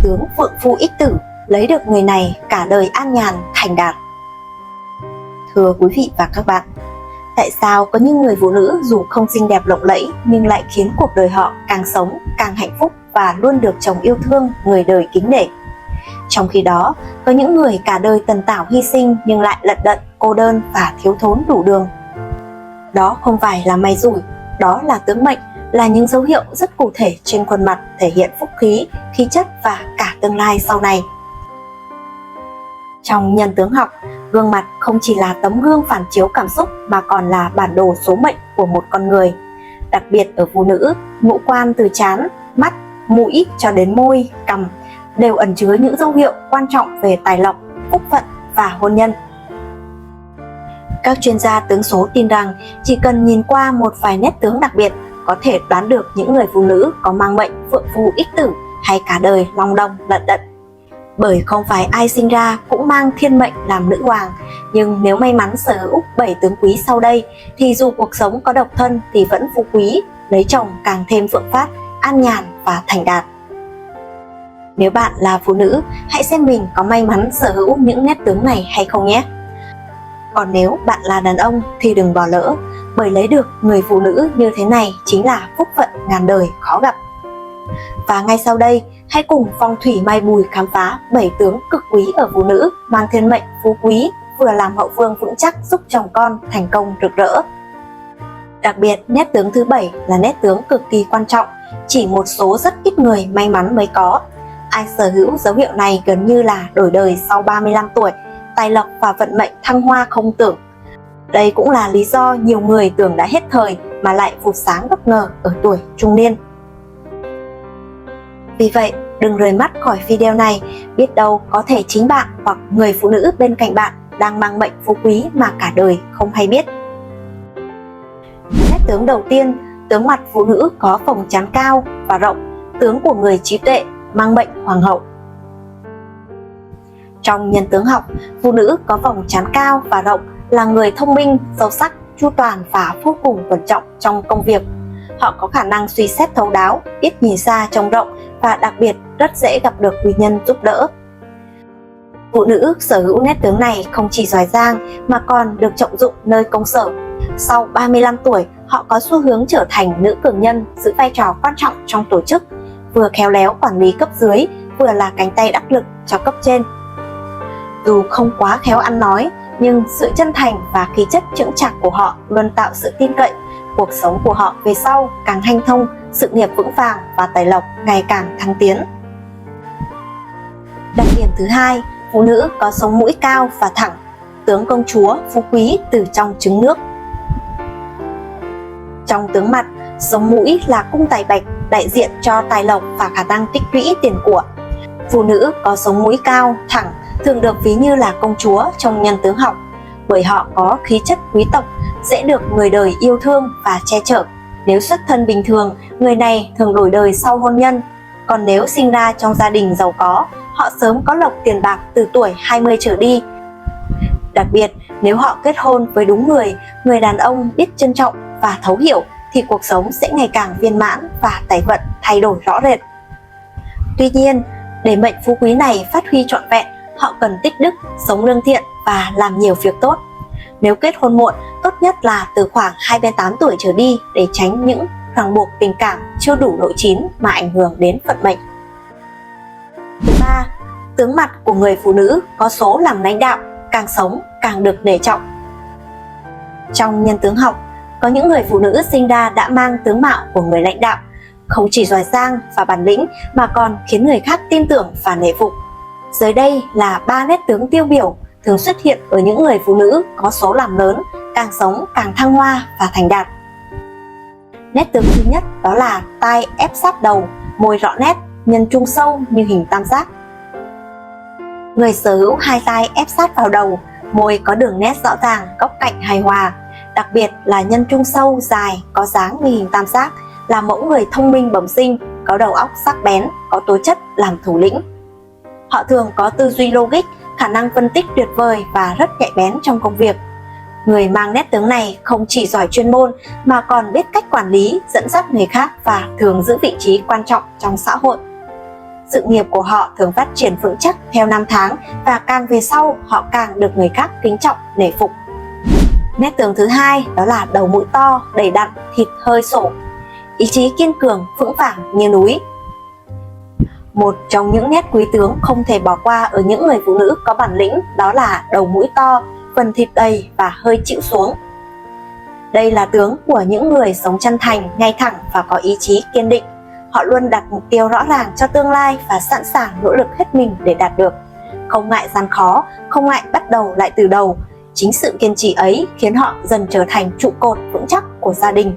tướng vượng phu ích tử, lấy được người này cả đời an nhàn thành đạt. Thưa quý vị và các bạn, tại sao có những người phụ nữ dù không xinh đẹp lộng lẫy nhưng lại khiến cuộc đời họ càng sống càng hạnh phúc và luôn được chồng yêu thương, người đời kính nể? Trong khi đó, có những người cả đời tần tảo hy sinh nhưng lại lận đận, cô đơn và thiếu thốn đủ đường. Đó không phải là may rủi, đó là tướng mệnh, là những dấu hiệu rất cụ thể trên khuôn mặt thể hiện phúc khí, khí chất và cả tương lai sau này. Trong nhân tướng học, gương mặt không chỉ là tấm gương phản chiếu cảm xúc mà còn là bản đồ số mệnh của một con người. Đặc biệt ở phụ nữ, ngũ quan từ trán, mắt, mũi cho đến môi, cằm đều ẩn chứa những dấu hiệu quan trọng về tài lộc, phúc phận và hôn nhân. Các chuyên gia tướng số tin rằng chỉ cần nhìn qua một vài nét tướng đặc biệt có thể đoán được những người phụ nữ có mang mệnh vượng phu ích tử hay cả đời long đong lận đận. Bởi không phải ai sinh ra cũng mang thiên mệnh làm nữ hoàng, nhưng nếu may mắn sở hữu 7 tướng quý sau đây thì dù cuộc sống có độc thân thì vẫn phú quý, lấy chồng càng thêm vượng phát, an nhàn và thành đạt. Nếu bạn là phụ nữ, hãy xem mình có may mắn sở hữu những nét tướng này hay không nhé. Còn nếu bạn là đàn ông thì đừng bỏ lỡ, bởi lấy được người phụ nữ như thế này chính là phúc phận ngàn đời khó gặp. Và ngay sau đây, hãy cùng phong thủy mai bùi khám phá 7 tướng cực quý ở phụ nữ mang thiên mệnh phú quý, vừa làm hậu phương vững chắc giúp chồng con thành công rực rỡ. Đặc biệt, nét tướng thứ 7 là nét tướng cực kỳ quan trọng, chỉ một số rất ít người may mắn mới có. Ai sở hữu dấu hiệu này gần như là đổi đời sau 35 tuổi, tài lộc và vận mệnh thăng hoa không tưởng. Đây cũng là lý do nhiều người tưởng đã hết thời mà lại vụt sáng bất ngờ ở tuổi trung niên. Vì vậy, đừng rời mắt khỏi video này, biết đâu có thể chính bạn hoặc người phụ nữ bên cạnh bạn đang mang mệnh phú quý mà cả đời không hay biết. Nét tướng đầu tiên, tướng mặt phụ nữ có vòng trán cao và rộng, tướng của người trí tuệ, mang mệnh hoàng hậu. Trong nhân tướng học, phụ nữ có vòng trán cao và rộng là người thông minh, sâu sắc, chu toàn và vô cùng cẩn trọng trong công việc. Họ có khả năng suy xét thấu đáo, biết nhìn xa trông rộng và đặc biệt rất dễ gặp được quý nhân giúp đỡ. Phụ nữ sở hữu nét tướng này không chỉ giỏi giang mà còn được trọng dụng nơi công sở. Sau 35 tuổi, họ có xu hướng trở thành nữ cường nhân, giữ vai trò quan trọng trong tổ chức, vừa khéo léo quản lý cấp dưới, vừa là cánh tay đắc lực cho cấp trên. Dù không quá khéo ăn nói, nhưng sự chân thành và khí chất chững chạc của họ luôn tạo sự tin cậy. Cuộc sống của họ về sau càng hanh thông, sự nghiệp vững vàng và tài lộc ngày càng thăng tiến. Đặc điểm thứ hai, phụ nữ có sống mũi cao và thẳng, tướng công chúa phú quý từ trong trứng nước. Trong tướng mặt, sống mũi là cung tài bạch, đại diện cho tài lộc và khả năng tích lũy tiền của. Phụ nữ có sống mũi cao, thẳng thường được ví như là công chúa trong nhân tướng học, bởi họ có khí chất quý tộc, dễ được người đời yêu thương và che chở. Nếu xuất thân bình thường, người này thường đổi đời sau hôn nhân. Còn nếu sinh ra trong gia đình giàu có, họ sớm có lộc tiền bạc từ tuổi 20 trở đi. Đặc biệt, nếu họ kết hôn với đúng người đàn ông biết trân trọng và thấu hiểu thì cuộc sống sẽ ngày càng viên mãn và tài vận thay đổi rõ rệt. Tuy nhiên, để mệnh phú quý này phát huy trọn vẹn, họ cần tích đức, sống lương thiện và làm nhiều việc tốt. Nếu kết hôn muộn, tốt nhất là từ khoảng 28 tuổi trở đi để tránh những ràng buộc tình cảm chưa đủ độ chín mà ảnh hưởng đến vận mệnh. Thứ ba, tướng mặt của người phụ nữ có số làm lãnh đạo, càng sống càng được nể trọng. Trong nhân tướng học, có những người phụ nữ sinh ra đã mang tướng mạo của người lãnh đạo, không chỉ giỏi giang và bản lĩnh mà còn khiến người khác tin tưởng và nể phục. Dưới đây là 3 nét tướng tiêu biểu thường xuất hiện ở những người phụ nữ có số làm lớn, càng sống càng thăng hoa và thành đạt. Nét tướng thứ nhất đó là tai ép sát đầu, môi rõ nét, nhân trung sâu như hình tam giác. Người sở hữu hai tai ép sát vào đầu, môi có đường nét rõ ràng, góc cạnh hài hòa, đặc biệt là nhân trung sâu dài, có dáng như hình tam giác, là mẫu người thông minh bẩm sinh, có đầu óc sắc bén, có tố chất làm thủ lĩnh. Họ thường có tư duy logic, khả năng phân tích tuyệt vời và rất nhạy bén trong công việc. Người mang nét tướng này không chỉ giỏi chuyên môn mà còn biết cách quản lý, dẫn dắt người khác và thường giữ vị trí quan trọng trong xã hội. sự nghiệp của họ thường phát triển vững chắc theo năm tháng và càng về sau họ càng được người khác kính trọng, nể phục. Nét tướng thứ hai đó là đầu mũi to, đầy đặn, thịt hơi sổ. Ý chí kiên cường, vững vàng như núi. Một trong những nét quý tướng không thể bỏ qua ở những người phụ nữ có bản lĩnh đó là đầu mũi to, phần thịt đầy và hơi chịu xuống. Đây là tướng của những người sống chân thành, ngay thẳng và có ý chí kiên định. Họ luôn đặt mục tiêu rõ ràng cho tương lai và sẵn sàng nỗ lực hết mình để đạt được. Không ngại gian khó, không ngại bắt đầu lại từ đầu. Chính sự kiên trì ấy khiến họ dần trở thành trụ cột vững chắc của gia đình.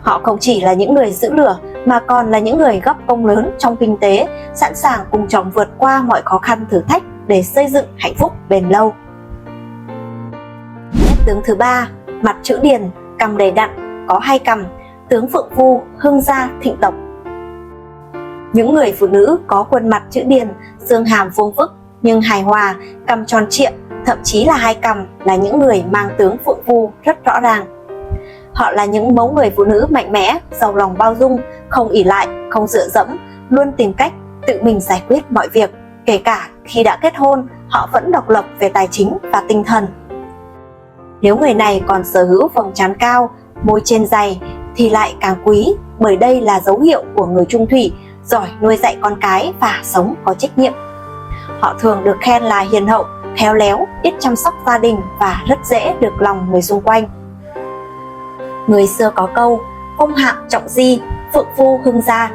Họ không chỉ là những người giữ lửa mà còn là những người góp công lớn trong kinh tế, sẵn sàng cùng chồng vượt qua mọi khó khăn thử thách để xây dựng hạnh phúc bền lâu. Nét tướng thứ ba, mặt chữ điền, cằm đầy đặn, có hai cằm, tướng phượng phu, hưng gia, thịnh tộc. Những người phụ nữ có khuôn mặt chữ điền, xương hàm vuông vức nhưng hài hòa, cằm tròn trịa, thậm chí là hai cằm là những người mang tướng phượng phu rất rõ ràng. Họ là những mẫu người phụ nữ mạnh mẽ, giàu lòng bao dung, không ỷ lại, không dựa dẫm, luôn tìm cách tự mình giải quyết mọi việc. Kể cả khi đã kết hôn, họ vẫn độc lập về tài chính và tinh thần. Nếu người này còn sở hữu vầng trán cao, môi trên dày thì lại càng quý, bởi đây là dấu hiệu của người trung thủy, giỏi nuôi dạy con cái và sống có trách nhiệm. Họ thường được khen là hiền hậu, khéo léo, biết chăm sóc gia đình và rất dễ được lòng người xung quanh. Người xưa có câu, phong hạm trọng di, phượng phu hưng gia,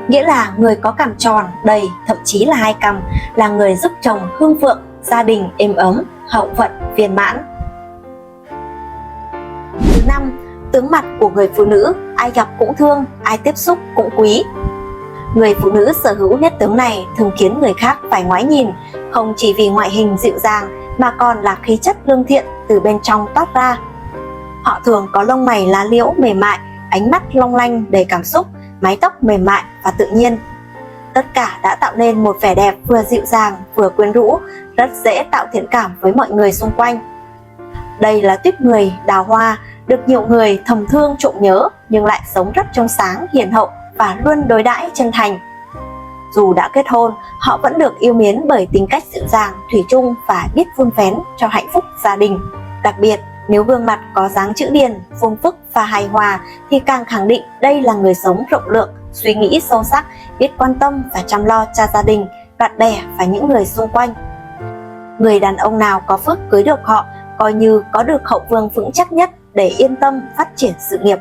nghĩa là người có cằm tròn, đầy, thậm chí là hai cằm, là người giúp chồng hưng vượng, gia đình êm ấm, hậu vận viên mãn. Thứ năm, tướng mặt của người phụ nữ, ai gặp cũng thương, ai tiếp xúc cũng quý. Người phụ nữ sở hữu nét tướng này thường khiến người khác phải ngoái nhìn, không chỉ vì ngoại hình dịu dàng mà còn là khí chất lương thiện từ bên trong toát ra. Họ thường có lông mày lá liễu mềm mại, ánh mắt long lanh đầy cảm xúc, mái tóc mềm mại và tự nhiên. Tất cả đã tạo nên một vẻ đẹp vừa dịu dàng vừa quyến rũ, rất dễ tạo thiện cảm với mọi người xung quanh. Đây là tuýp người đào hoa, được nhiều người thầm thương trộm nhớ nhưng lại sống rất trong sáng, hiền hậu và luôn đối đãi chân thành. Dù đã kết hôn, họ vẫn được yêu mến bởi tính cách dịu dàng, thủy chung và biết vun vén cho hạnh phúc gia đình. Đặc biệt, nếu gương mặt có dáng chữ điền, vuông vức và hài hòa thì càng khẳng định đây là người sống rộng lượng, suy nghĩ sâu sắc, biết quan tâm và chăm lo cho gia đình, bạn bè và những người xung quanh. Người đàn ông nào có phước cưới được họ coi như có được hậu phương vững chắc nhất để yên tâm phát triển sự nghiệp.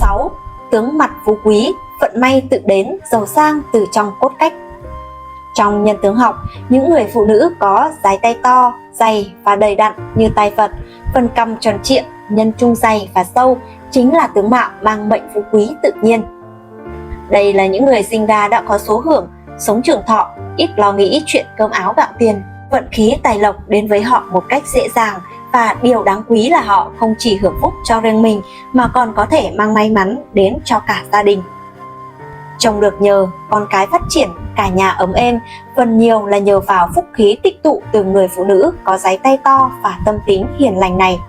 6. Tướng mặt phú quý, vận may tự đến, giàu sang từ trong cốt cách. Trong nhân tướng học, những người phụ nữ có dái tay to, dày và đầy đặn như tay Phật, phần cằm tròn trịa, nhân trung dày và sâu chính là tướng mạo mang mệnh phú quý tự nhiên. Đây là những người sinh ra đã có số hưởng, sống trường thọ, ít lo nghĩ chuyện cơm áo gạo tiền. Vận khí tài lộc đến với họ một cách dễ dàng và điều đáng quý là họ không chỉ hưởng phúc cho riêng mình mà còn có thể mang may mắn đến cho cả gia đình. Chồng được nhờ, con cái phát triển, cả nhà ấm êm, phần nhiều là nhờ vào phúc khí tích tụ từ người phụ nữ có dái tay to và tâm tính hiền lành này.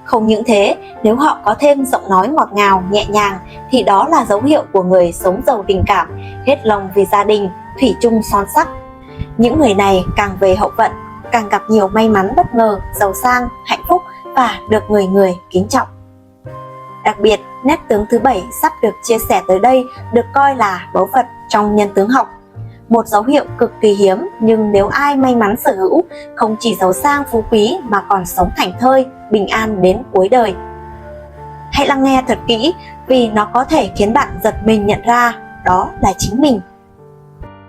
Không những thế, nếu họ có thêm giọng nói ngọt ngào, nhẹ nhàng thì đó là dấu hiệu của người sống giàu tình cảm, hết lòng vì gia đình, thủy chung son sắc. Những người này càng về hậu vận, càng gặp nhiều may mắn bất ngờ, giàu sang, hạnh phúc và được người người kính trọng. Đặc biệt, nét tướng thứ 7 sắp được chia sẻ tới đây được coi là báu vật trong nhân tướng học. Một dấu hiệu cực kỳ hiếm nhưng nếu ai may mắn sở hữu, không chỉ giàu sang phú quý mà còn sống thảnh thơi, bình an đến cuối đời. Hãy lắng nghe thật kỹ vì nó có thể khiến bạn giật mình nhận ra đó là chính mình.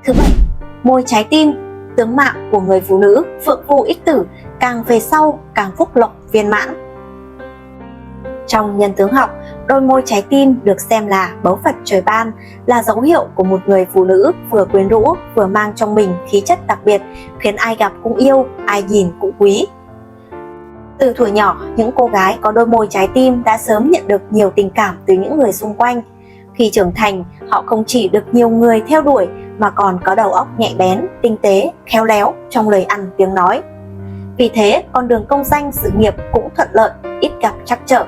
Thứ 7. Môi trái tim, tướng mạo của người phụ nữ phượng phu ích tử, càng về sau càng phúc lộc viên mãn. Trong nhân tướng học, đôi môi trái tim được xem là báu vật trời ban, là dấu hiệu của một người phụ nữ vừa quyến rũ vừa mang trong mình khí chất đặc biệt, khiến ai gặp cũng yêu, ai nhìn cũng quý. Từ thuở nhỏ, những cô gái có đôi môi trái tim đã sớm nhận được nhiều tình cảm từ những người xung quanh. Khi trưởng thành, họ không chỉ được nhiều người theo đuổi mà còn có đầu óc nhạy bén, tinh tế, khéo léo trong lời ăn tiếng nói. Vì thế, con đường công danh sự nghiệp cũng thuận lợi, ít gặp trắc trở.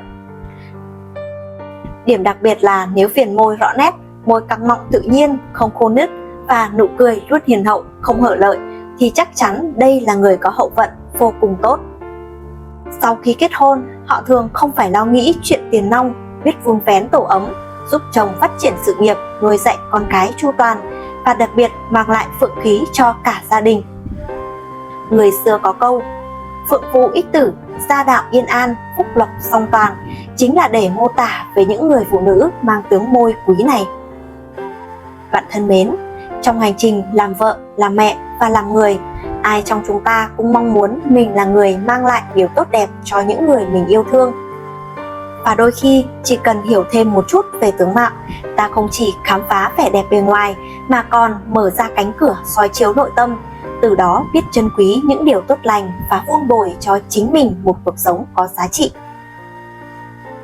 Điểm đặc biệt là nếu viền môi rõ nét, môi căng mọng tự nhiên, không khô nứt và nụ cười luôn hiền hậu, không hở lợi thì chắc chắn đây là người có hậu vận vô cùng tốt. Sau khi kết hôn, họ thường không phải lo nghĩ chuyện tiền nong, biết vun vén tổ ấm, giúp chồng phát triển sự nghiệp, nuôi dạy con cái chu toàn và đặc biệt mang lại phượng khí cho cả gia đình. Người xưa có câu, phượng phú ích tử, gia đạo yên an, phúc lộc song toàn, chính là để mô tả về những người phụ nữ mang tướng môi quý này. Bạn thân mến, trong hành trình làm vợ, làm mẹ và làm người, ai trong chúng ta cũng mong muốn mình là người mang lại điều tốt đẹp cho những người mình yêu thương. Và đôi khi chỉ cần hiểu thêm một chút về tướng mạo, ta không chỉ khám phá vẻ đẹp bề ngoài mà còn mở ra cánh cửa soi chiếu nội tâm, từ đó biết trân quý những điều tốt lành và vun bồi cho chính mình một cuộc sống có giá trị.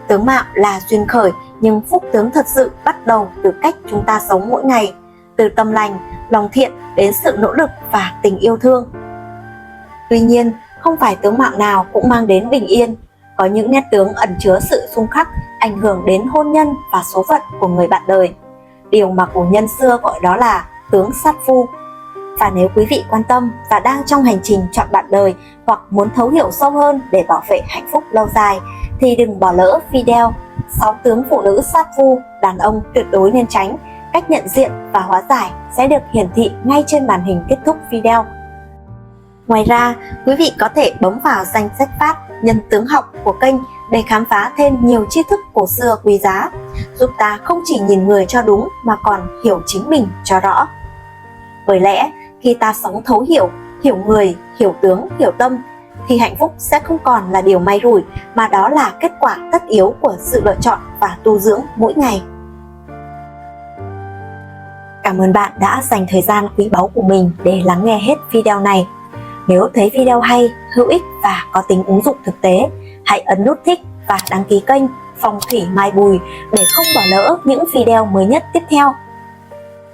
Tướng mạo là duyên khởi, nhưng phúc tướng thật sự bắt đầu từ cách chúng ta sống mỗi ngày, từ tâm lành, lòng thiện đến sự nỗ lực và tình yêu thương. Tuy nhiên, không phải tướng mạo nào cũng mang đến bình yên. Có những nét tướng ẩn chứa sự xung khắc, ảnh hưởng đến hôn nhân và số phận của người bạn đời. Điều mà cổ nhân xưa gọi đó là tướng sát phu. Và nếu quý vị quan tâm và đang trong hành trình chọn bạn đời hoặc muốn thấu hiểu sâu hơn để bảo vệ hạnh phúc lâu dài, thì đừng bỏ lỡ video 6 tướng phụ nữ sát phu, đàn ông tuyệt đối nên tránh, cách nhận diện và hóa giải sẽ được hiển thị ngay trên màn hình kết thúc video. Ngoài ra, quý vị có thể bấm vào danh sách phát nhân tướng học của kênh để khám phá thêm nhiều tri thức cổ xưa quý giá, giúp ta không chỉ nhìn người cho đúng mà còn hiểu chính mình cho rõ. Bởi lẽ, khi ta sống thấu hiểu, hiểu người, hiểu tướng, hiểu tâm, thì hạnh phúc sẽ không còn là điều may rủi, mà đó là kết quả tất yếu của sự lựa chọn và tu dưỡng mỗi ngày. Cảm ơn bạn đã dành thời gian quý báu của mình để lắng nghe hết video này. Nếu thấy video hay, hữu ích và có tính ứng dụng thực tế, hãy ấn nút thích và đăng ký kênh Phong thủy Mai Bùi để không bỏ lỡ những video mới nhất tiếp theo.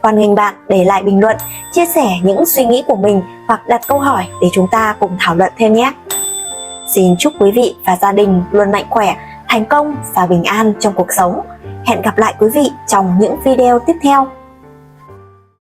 Hoan nghênh bạn để lại bình luận, chia sẻ những suy nghĩ của mình hoặc đặt câu hỏi để chúng ta cùng thảo luận thêm nhé. Xin chúc quý vị và gia đình luôn mạnh khỏe, thành công và bình an trong cuộc sống. Hẹn gặp lại quý vị trong những video tiếp theo.